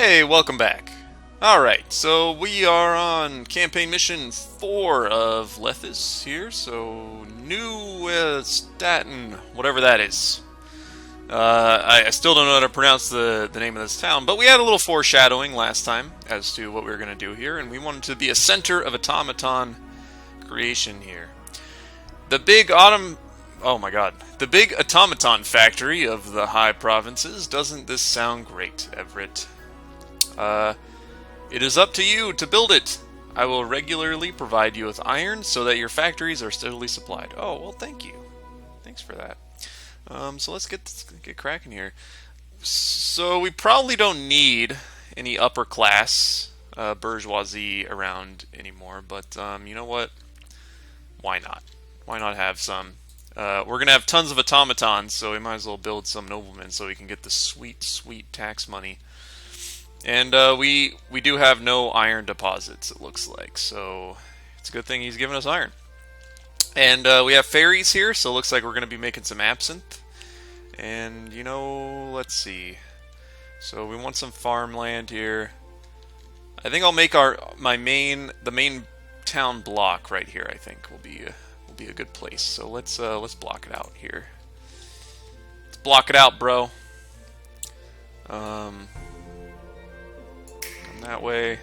Hey, welcome back. Alright, so we are on campaign mission 4 of Lethis here, so Newestaton, whatever that is. I still don't know how to pronounce the name of this town, but we had a little foreshadowing last time as to what we were going to do here, and we wanted to be a center of automaton creation here. The big Oh my god. The big automaton factory of the high provinces. Doesn't this sound great, Everett? It is up to you to build it. I will regularly provide you with iron so that your factories are steadily supplied. Oh, well, thank you. Thanks for that. So let's get cracking here. So we probably don't need any upper class bourgeoisie around anymore, but you know what? Why not? Why not have some? We're going to have tons of automatons, so we might as well build some noblemen so we can get the sweet, sweet tax money. And we do have no iron deposits, it looks like, so it's a good thing he's giving us iron. And we have fairies here, so it looks like we're going to be making some absinthe. And, you know, let's see. So we want some farmland here. I think I'll make the main town block right here. I think will be a good place. So let's block it out here. Let's block it out, bro. Come that way.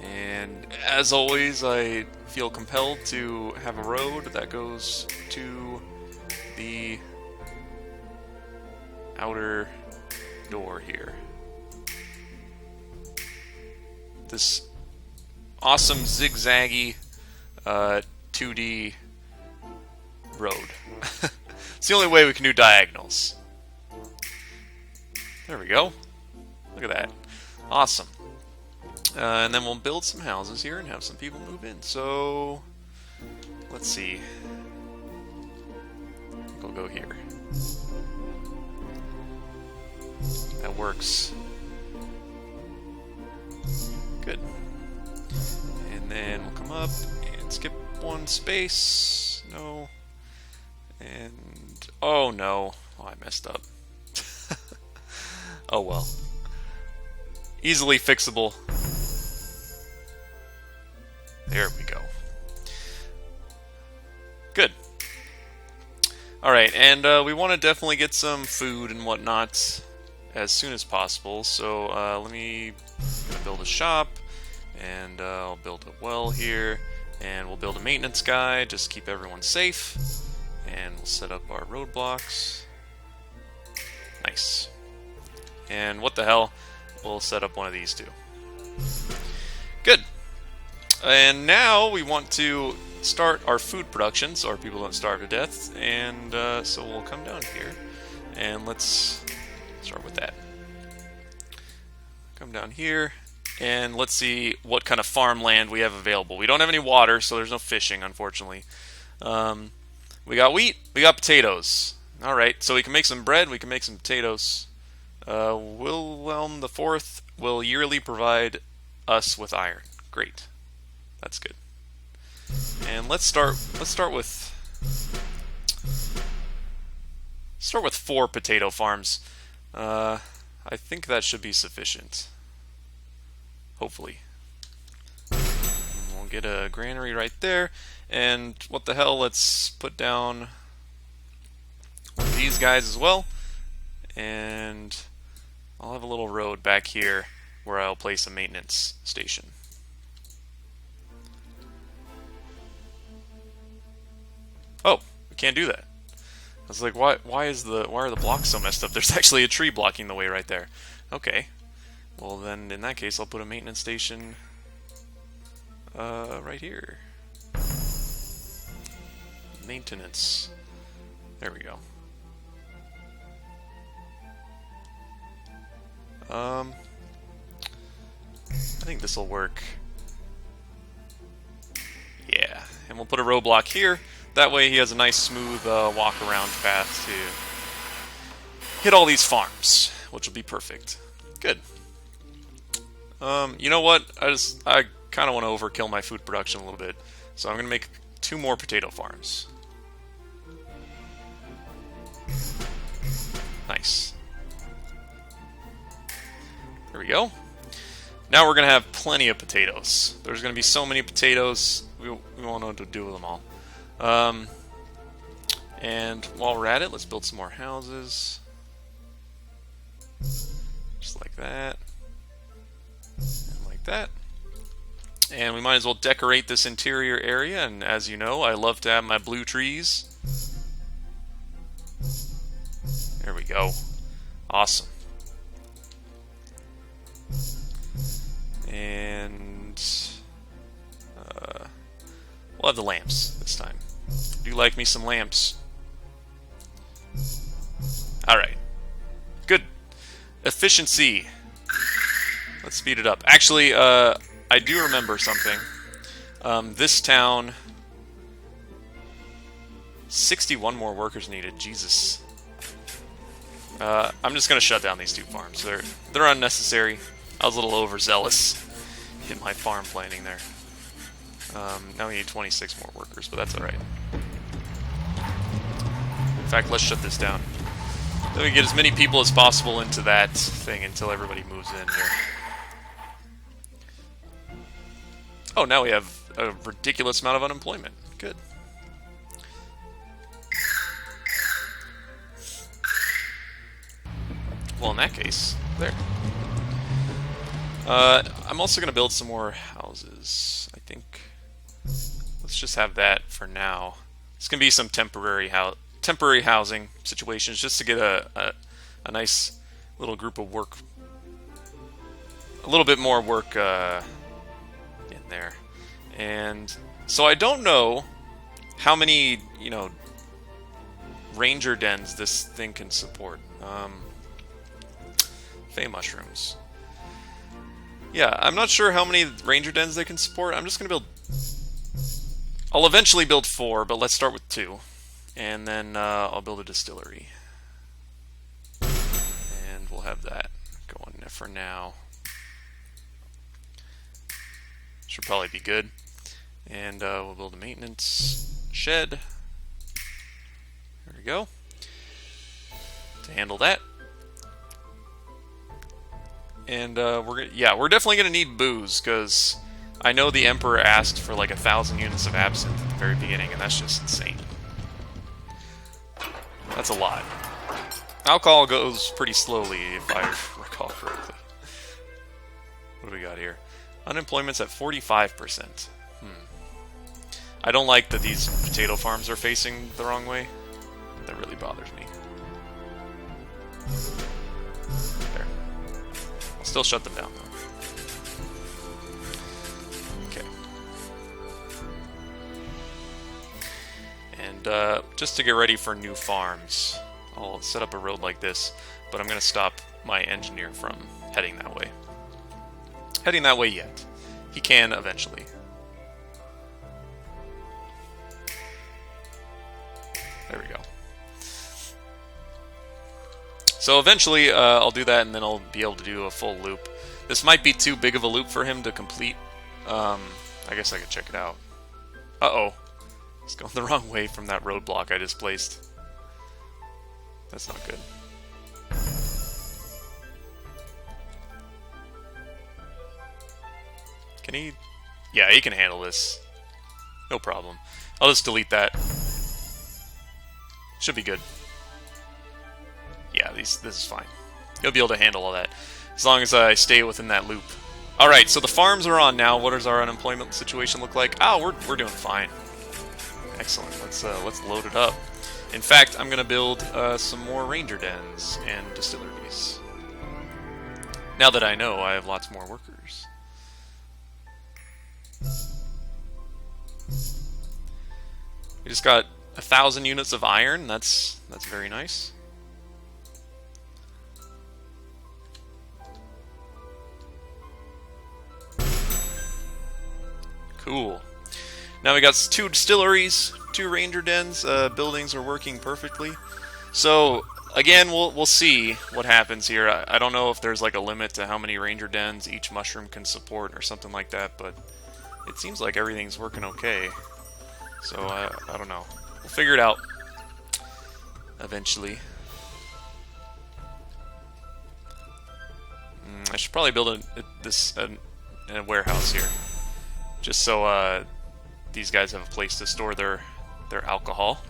And as always, I feel compelled to have a road that goes to the outer door here. This awesome zigzaggy 2D road. It's the only way we can do diagonals. There we go. Look at that. Awesome. And then we'll build some houses here and have some people move in. So, let's see. We'll go here. That works. Good. And then we'll come up and skip one space. No. And, oh no. Oh, I messed up. Oh well. Easily fixable. There we go. Good. Alright, and we want to definitely get some food and whatnot as soon as possible. So let me build a shop, and I'll build a well here, and we'll build a maintenance guy, just keep everyone safe, and we'll set up our roadblocks. Nice. And what the hell, we'll set up one of these too. Good. And now we want to start our food production so our people don't starve to death, and so we'll come down here and let's start with that. Come down here and let's see what kind of farmland we have available. We don't have any water, so there's no fishing, unfortunately. We got wheat, we got potatoes. Alright, so we can make some bread, we can make some potatoes. Wilhelm IV will yearly provide us with iron. Great. That's good. And let's start with 4 potato farms. I think that should be sufficient. Hopefully. We'll get a granary right there. And what the hell, let's put down one of these guys as well. And I'll have a little road back here where I'll place a maintenance station. Oh, we can't do that. I was like, why are the blocks so messed up? There's actually a tree blocking the way right there. Okay. Well then, in that case, I'll put a maintenance station right here. Maintenance. There we go. I think this will work. Yeah, and we'll put a roadblock here. That way he has a nice smooth walk-around path to hit all these farms, which will be perfect. Good. You know what? I kind of want to overkill my food production a little bit, so I'm going to make 2 more potato farms. Nice. There we go. Now we're going to have plenty of potatoes. There's going to be so many potatoes, we won't know what to do with them all. And while we're at it, let's build some more houses. Just like that. And like that. And we might as well decorate this interior area. And as you know, I love to have my blue trees. There we go. Awesome. And we'll have the lamps this time. Do like me some lamps. Alright. Good. Efficiency. Let's speed it up. Actually, I do remember something. This town... 61 more workers needed. Jesus. I'm just going to shut down these two farms. They're unnecessary. I was a little overzealous in my farm planning there. Now we need 26 more workers, but that's alright. In fact, let's shut this down. Then we get as many people as possible into that thing until everybody moves in here. Oh, now we have a ridiculous amount of unemployment. Good. Well, in that case, there. I'm also going to build some more houses, I think. Let's just have that for now. It's going to be some temporary housing situations just to get a nice little group of work. A little bit more work in there. And so I don't know how many, ranger dens this thing can support. Fey mushrooms. Yeah, I'm not sure how many ranger dens they can support. I'm just going to build... I'll eventually build 4, but let's start with 2. And then I'll build a distillery. And we'll have that going there for now. Should probably be good. And we'll build a maintenance shed. There we go. To handle that. And we're definitely gonna need booze because I know the Emperor asked for like 1,000 units of absinthe at the very beginning, and that's just insane. That's a lot. Alcohol goes pretty slowly, if I recall correctly. What do we got here? Unemployment's at 45%. I don't like that these potato farms are facing the wrong way. That really bothers me. There. I'll still shut them down, though. Okay. And just to get ready for new farms, I'll set up a road like this, but I'm going to stop my engineer from heading that way. Heading that way yet. He can eventually. There we go. So eventually I'll do that, and then I'll be able to do a full loop. This might be too big of a loop for him to complete. I guess I could check it out. Uh-oh. It's going the wrong way from that roadblock I just placed. That's not good. Can he? Yeah, he can handle this. No problem. I'll just delete that. Should be good. Yeah, this is fine. He'll be able to handle all that. As long as I stay within that loop. Alright, so the farms are on now. What does our unemployment situation look like? Oh, we're doing fine. Excellent. Let's load it up. In fact, I'm going to build some more ranger dens and distilleries. Now that I know I have lots more workers. We just got 1,000 units of iron. That's very nice. Cool. Now we got 2 distilleries, 2 ranger dens. Buildings are working perfectly. So again, we'll see what happens here. I don't know if there's like a limit to how many ranger dens each mushroom can support or something like that, but it seems like everything's working okay. So I don't know. We'll figure it out eventually. I should probably build a warehouse here, just so these guys have a place to store their alcohol.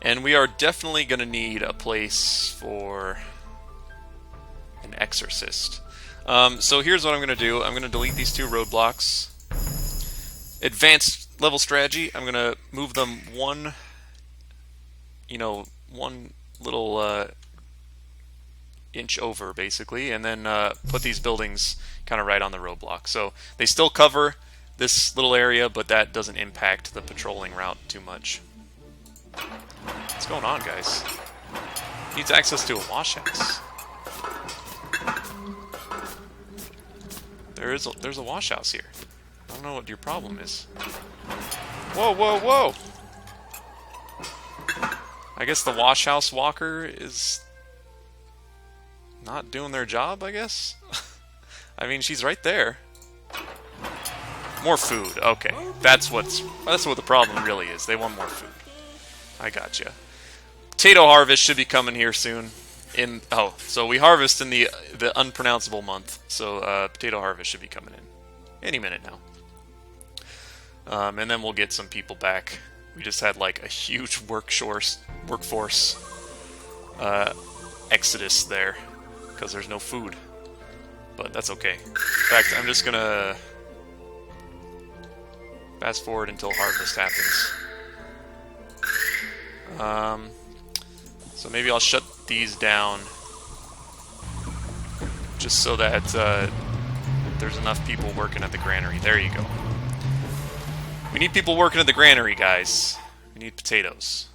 And we are definitely going to need a place for an exorcist. So here's what I'm going to do. I'm going to delete these 2 roadblocks. Advanced level strategy. I'm going to move them one little inch over, basically, and then put these buildings kind of right on the roadblock. So they still cover this little area, but that doesn't impact the patrolling route too much. What's going on, guys? Needs access to a wash house. There's a wash house here. I don't know what your problem is. Whoa, whoa, whoa! I guess the wash house walker is not doing their job, I guess? I mean, she's right there. More food. Okay. That's what the problem really is. They want more food. I gotcha. Potato harvest should be coming here soon. So we harvest in the unpronounceable month. So potato harvest should be coming in any minute now. And then we'll get some people back. We just had like a huge workforce exodus there because there's no food. But that's okay. In fact, I'm just gonna fast forward until harvest happens. So maybe I'll shut these down just so that there's enough people working at the granary. There you go. We need people working at the granary, guys. We need potatoes.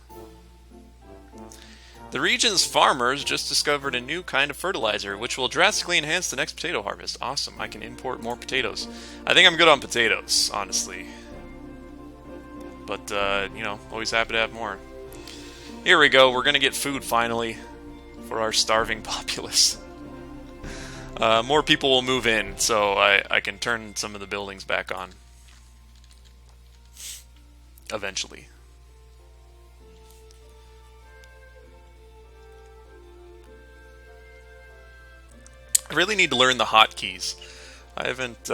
The region's farmers just discovered a new kind of fertilizer, which will drastically enhance the next potato harvest. Awesome, I can import more potatoes. I think I'm good on potatoes, honestly. But, always happy to have more. Here we go, we're gonna get food finally for our starving populace. More people will move in, so I can turn some of the buildings back on. Eventually. I really need to learn the hotkeys. I haven't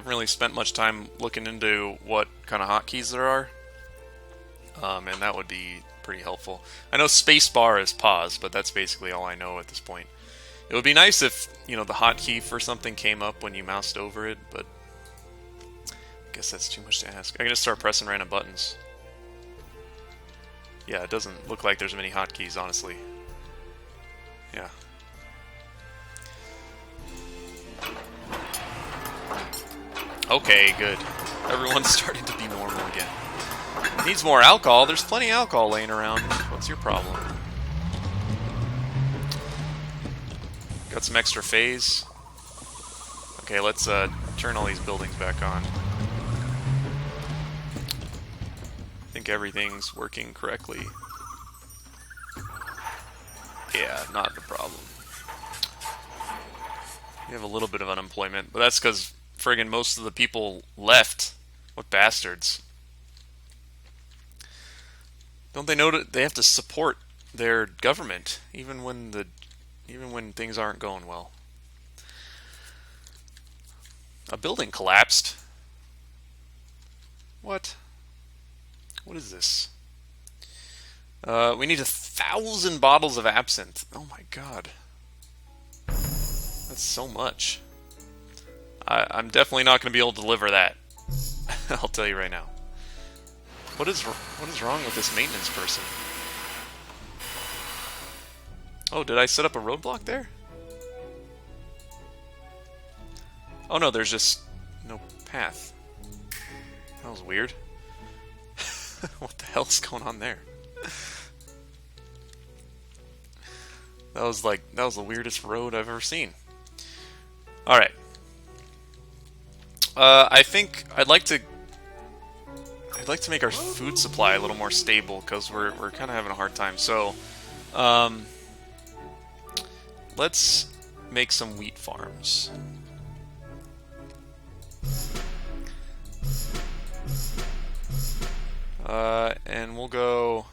really spent much time looking into what kind of hotkeys there are. And that would be pretty helpful. I know spacebar is pause, but that's basically all I know at this point. It would be nice if, the hotkey for something came up when you moused over it, but I guess that's too much to ask. I can just start pressing random buttons. Yeah, it doesn't look like there's many hotkeys, honestly. Yeah. Okay, good. Everyone's starting to be normal again. Needs more alcohol. There's plenty of alcohol laying around. What's your problem? Got some extra phase. Okay, let's turn all these buildings back on. I think everything's working correctly. Yeah, not the problem. We have a little bit of unemployment, but that's because friggin' most of the people left. What bastards. Don't they know that they have to support their government even when things aren't going well? A building collapsed. What? What is this? We need 1,000 bottles of absinthe. Oh my god. That's so much. I'm definitely not going to be able to deliver that. I'll tell you right now. What is wrong with this maintenance person? Oh, did I set up a roadblock there? Oh no, there's just no path. That was weird. What the hell's going on there? That was the weirdest road I've ever seen. Alright. I think I'd like to make our food supply a little more stable because we're kind of having a hard time. So, let's make some wheat farms. And we'll go...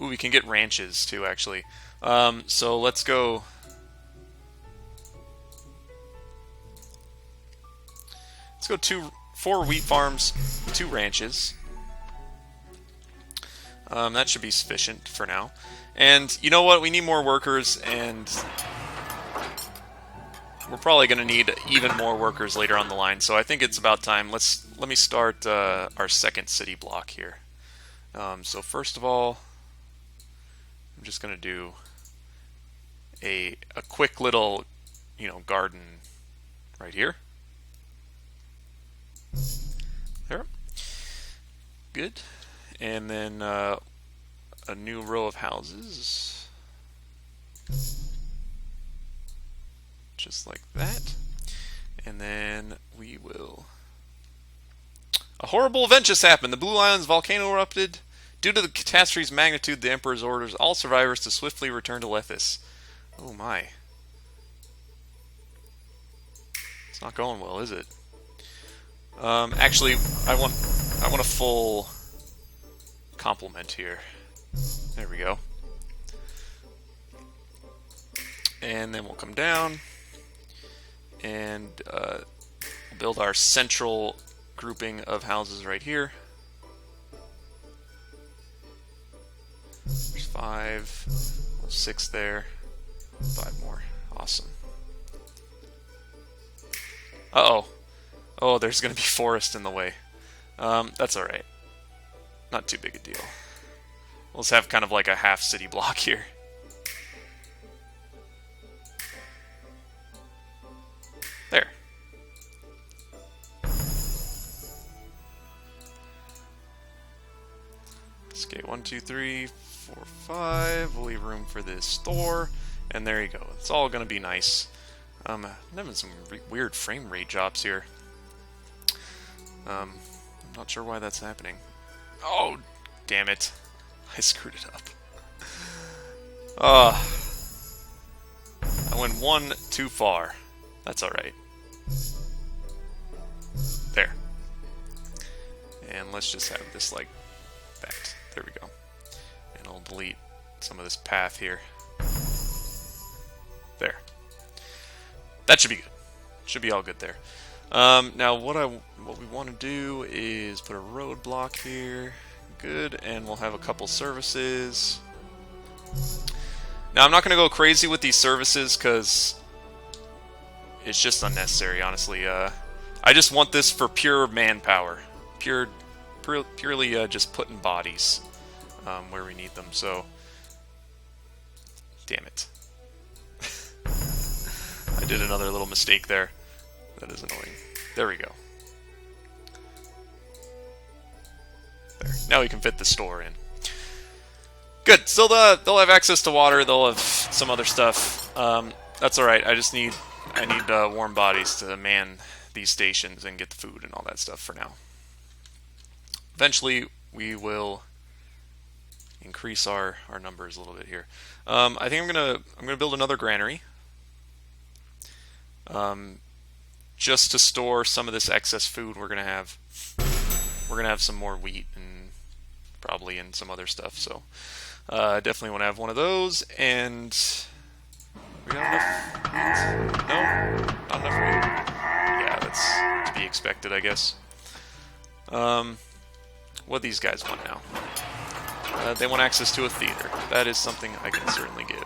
Ooh, we can get ranches too, actually. So let's go... Let's go 4 wheat farms, 2 ranches. That should be sufficient for now. And you know what? We need more workers, and we're probably going to need even more workers later on the line. So I think it's about time. Let me start our second city block here. So first of all, I'm just going to do a quick little, garden right here. There. Good. And then a new row of houses. Just like that. And then we will... A horrible event just happened. The Blue Islands volcano erupted. Due to the catastrophe's magnitude, the Emperor's orders all survivors to swiftly return to Lethis. Oh my. It's not going well, is it? Actually, I want a full complement here. There we go. And then we'll come down and build our central grouping of houses right here. There's 5, 6 there, 5 more. Awesome. Uh-oh. Oh, there's going to be forest in the way. That's alright. Not too big a deal. We'll just have kind of like a half city block here. There. Okay, 1, 2, 3, 4, 5. We'll leave room for this store. And there you go. It's all going to be nice. I'm having some weird frame rate drops here. I'm not sure why that's happening. Oh, damn it. I screwed it up. I went 1 too far. That's alright. There. And let's just have this like that. There we go. And I'll delete some of this path here. There. That should be good. Should be all good there. Now what we want to do is put a roadblock here. Good, and we'll have a couple services. Now I'm not going to go crazy with these services because it's just unnecessary, honestly. I just want this for pure manpower, purely just putting bodies where we need them. So, damn it, I did another little mistake there. That is annoying. There we go. There. Now we can fit the store in. Good. So they'll have access to water. They'll have some other stuff. That's all right. I need warm bodies to man these stations and get the food and all that stuff for now. Eventually, we will increase our numbers a little bit here. I think I'm gonna build another granary. Just to store some of this excess food we're gonna have. We're gonna have some more wheat and probably in some other stuff. So definitely want to have one of those. And we got enough wheat? No, not enough wheat. Yeah, that's to be expected, I guess. What these guys want now? They want access to a theater. That is something I can certainly give.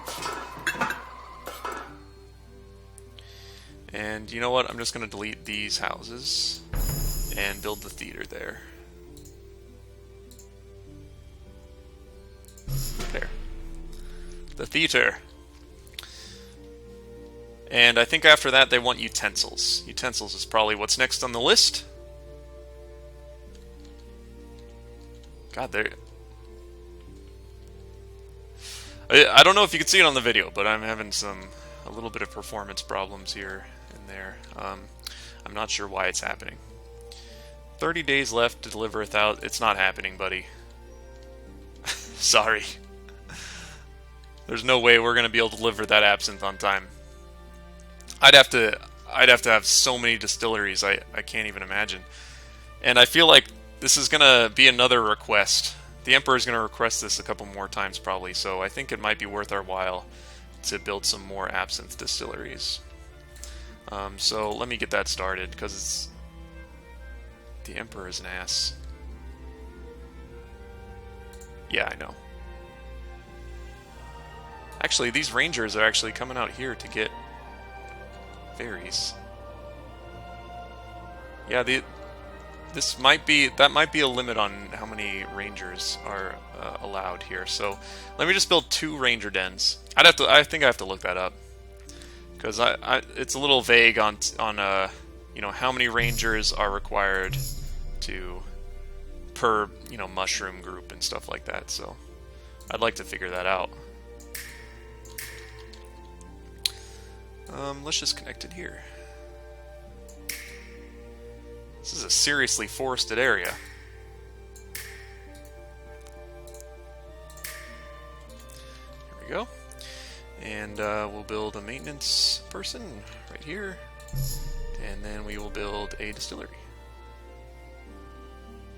And you know what? I'm just going to delete these houses and build the theater there. There. The theater. And I think after that they want utensils. Utensils is probably what's next on the list. God, they're... I don't know if you can see it on the video, but I'm having a little bit of performance problems here and there. I'm not sure why it's happening. 30 days left to deliver 1,000. It's not happening, buddy. Sorry. There's no way we're gonna be able to deliver that absinthe on time. I'd have to have so many distilleries. I can't even imagine. And I feel like this is gonna be another request. The Emperor's gonna request this a couple more times probably, so I think it might be worth our while to build some more absinthe distilleries. So let me get that started, because the Emperor is an ass. Yeah, I know. Actually, these rangers are actually coming out here to get fairies. Yeah, that might be a limit on how many rangers are allowed here. So let me just build 2 ranger dens. I think I have to look that up, because it's a little vague on you know, how many rangers are required per mushroom group and stuff like that. So I'd like to figure that out. Let's just connect it here. This is a seriously forested area. Here we go. And we'll build a maintenance person right here. And then we will build a distillery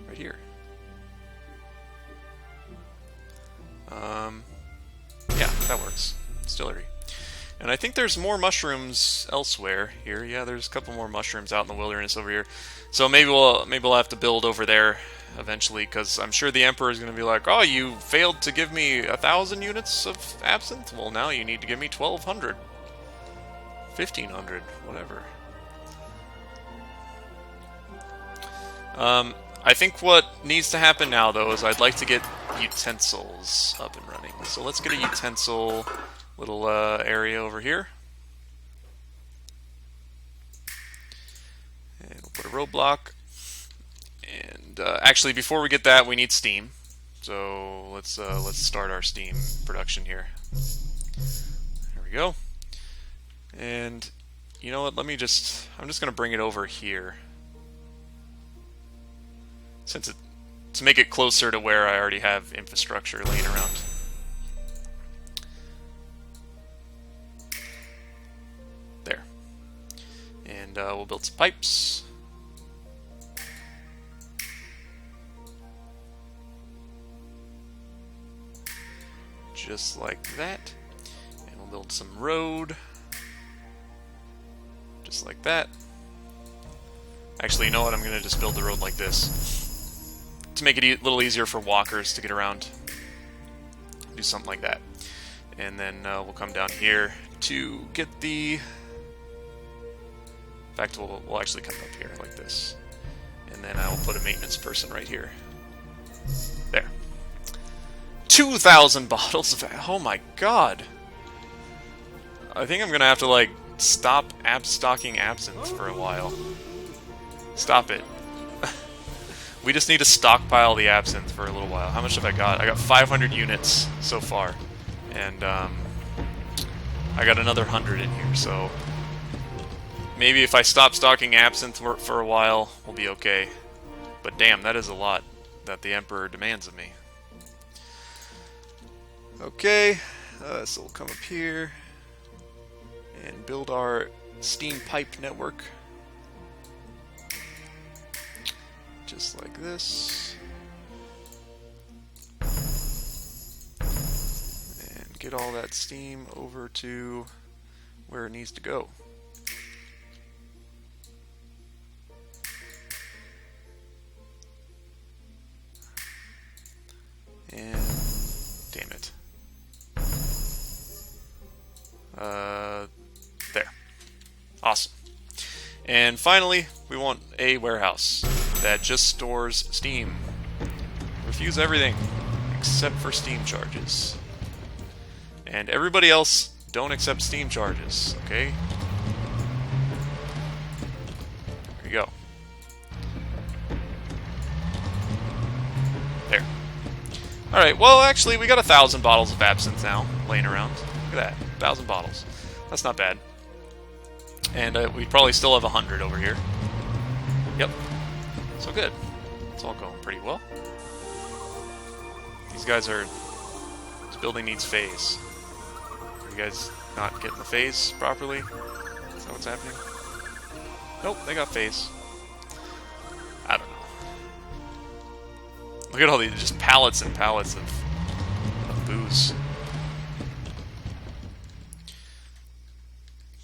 right here. Yeah, that works. Distillery. And I think there's more mushrooms elsewhere here. Yeah, there's a couple more mushrooms out in the wilderness over here. So maybe we'll have to build over there eventually, because I'm sure the Emperor is going to be like, "Oh, you failed to give me 1,000 units of absinthe? Well, now you need to give me 1,200, 1,500, whatever." I think what needs to happen now, though, is I'd like to get utensils up and running. So let's get a utensil little area over here. And we'll put a roadblock. And actually, before we get that, we need steam. So let's start our steam production here. There we go. And you know what? I'm just going to bring it over here, to make it closer to where I already have infrastructure laying around. There. And we'll build some pipes. Just like that. And we'll build some road. Just like that. Actually, you know what? I'm going to just build the road like this, to make it a little easier for walkers to get around. Do something like that. And then we'll come down here to get the... In fact, we'll actually come up here like this. And then I will put a maintenance person right here. There. 2,000 bottles of... Oh my god! I think I'm gonna have to, like, stop stocking absinthe for a while. Stop it. We just need to stockpile the absinthe for a little while. How much have I got? I got 500 units so far. And I got another 100 in here, so... Maybe if I stop stocking absinthe for a while, we'll be okay. But damn, that is a lot that the Emperor demands of me. Okay, so we'll come up here and build our steam pipe network. Just like this. And get all that steam over to where it needs to go. And damn it. There. Awesome. And finally, we want a warehouse that just stores steam. Refuse everything except for steam charges. And everybody else, don't accept steam charges, okay? There you go. There. Alright, well actually we got 1,000 bottles of absinthe now laying around. Look at that, 1,000 bottles. That's not bad. And we probably still have 100 over here. Yep. So good. It's all going pretty well. These guys are... This building needs phase. Are you guys not getting the phase properly? Is that what's happening? Nope, they got phase. I don't know. Look at all these, just pallets and pallets of booze.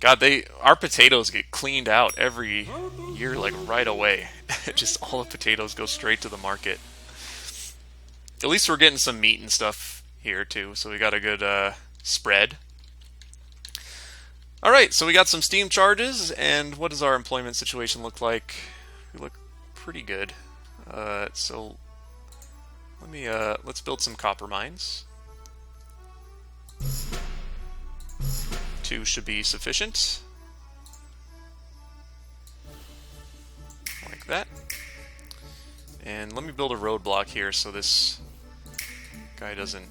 God, our potatoes get cleaned out every year, like right away. Just all the potatoes go straight to the market. At least we're getting some meat and stuff here too, so we got a good spread. Alright, so we got some steam charges, and what does our employment situation look like? We look pretty good. So let's build some copper mines. 2 should be sufficient. Like that. And let me build a roadblock here so this guy doesn't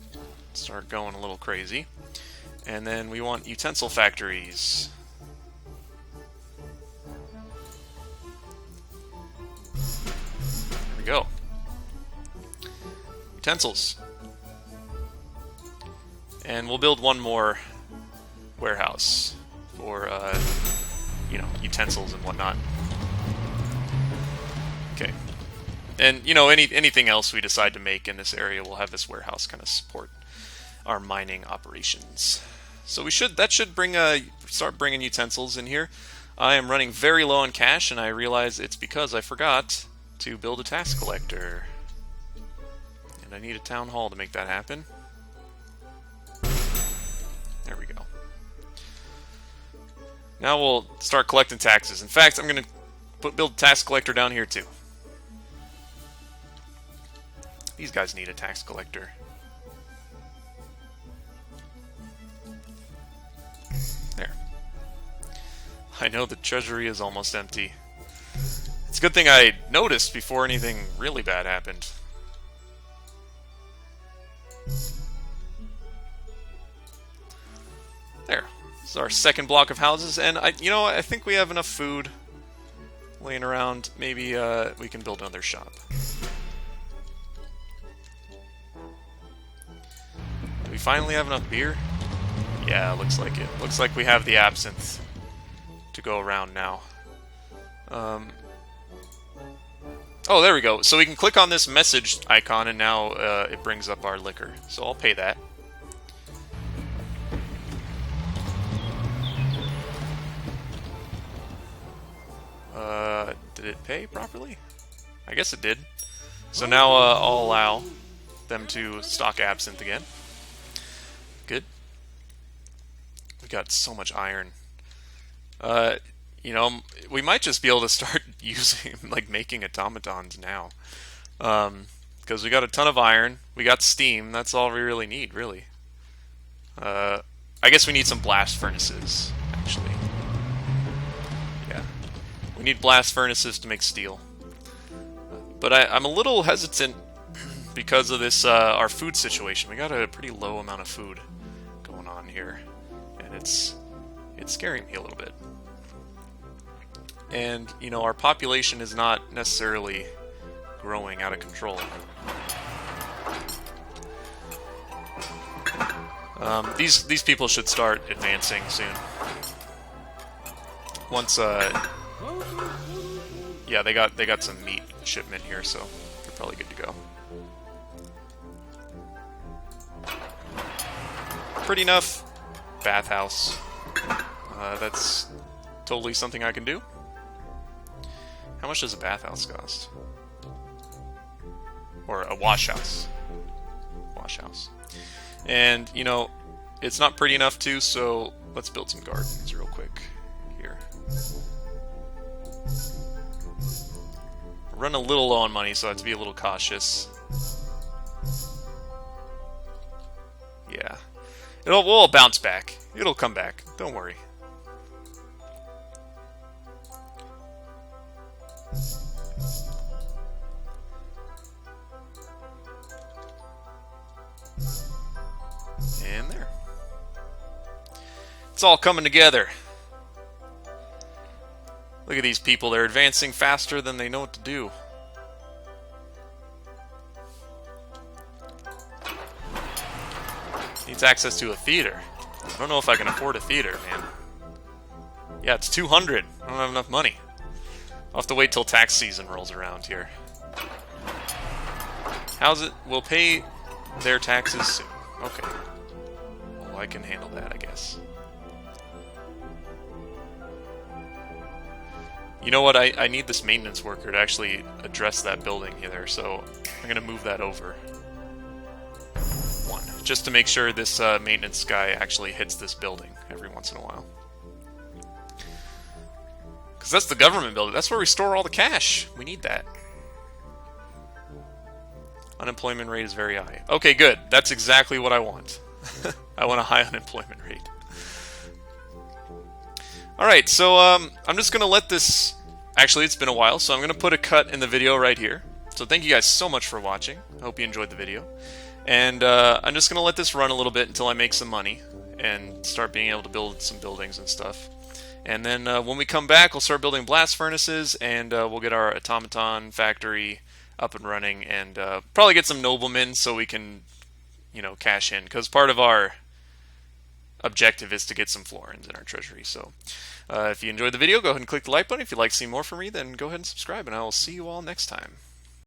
start going a little crazy. And then we want utensil factories. There we go. Utensils. And we'll build one more warehouse for, you know, utensils and whatnot. Okay. And, you know, anything else we decide to make in this area, we'll have this warehouse kind of support our mining operations. So that should start bringing utensils in here. I am running very low on cash, and I realize it's because I forgot to build a tax collector. And I need a town hall to make that happen. There we go. Now we'll start collecting taxes. In fact, I'm going to build a tax collector down here too. These guys need a tax collector. There. I know the treasury is almost empty. It's a good thing I noticed before anything really bad happened. There. This is our second block of houses, and I think we have enough food laying around. Maybe we can build another shop. Do we finally have enough beer? Yeah, looks like it. Looks like we have the absinthe to go around now. Oh, there we go. So we can click on this message icon, and now it brings up our liquor. So I'll pay that. Did it pay properly? I guess it did. So now I'll allow them to stock absinthe again. Good. We got so much iron. You know, we might just be able to start using, like, making automatons now. Because we got a ton of iron. We got steam. That's all we really need, really. I guess we need some blast furnaces, actually. Yeah. We need blast furnaces to make steel. But I'm a little hesitant because of this, our food situation. We got a pretty low amount of food going on here. And it's scaring me a little bit. And, you know, our population is not necessarily growing out of control. These people should start advancing soon. Once, yeah, they got some meat shipment here, so they're probably good to go. Pretty enough. Bathhouse. That's totally something I can do. How much does a bathhouse cost? Or a wash house. Wash house. And, you know, it's not pretty enough too, so let's build some gardens real quick here. Run a little low on money, so I have to be a little cautious. Yeah. We'll bounce back. It'll come back. Don't worry. And there. It's all coming together. Look at these people. They're advancing faster than they know what to do. Needs access to a theater. I don't know if I can afford a theater, man. Yeah, it's 200. I don't have enough money. I'll have to wait till tax season rolls around here. How's it? We'll pay their taxes soon. Okay. Well, I can handle that, I guess. You know what? I need this maintenance worker to actually address that building here, so I'm going to move that over. One. Just to make sure this maintenance guy actually hits this building every once in a while. Because that's the government building. That's where we store all the cash. We need that. Unemployment rate is very high. Okay, good. That's exactly what I want. I want a high unemployment rate. Alright, so I'm just going to let this... Actually, it's been a while, so I'm going to put a cut in the video right here. So thank you guys so much for watching. I hope you enjoyed the video. And I'm just going to let this run a little bit until I make some money and start being able to build some buildings and stuff. And then when we come back, we'll start building blast furnaces, and we'll get our Automaton factory up and running, and probably get some noblemen so we can, you know, cash in. Because part of our objective is to get some florins in our treasury. So if you enjoyed the video, go ahead and click the like button. If you'd like to see more from me, then go ahead and subscribe, and I will see you all next time.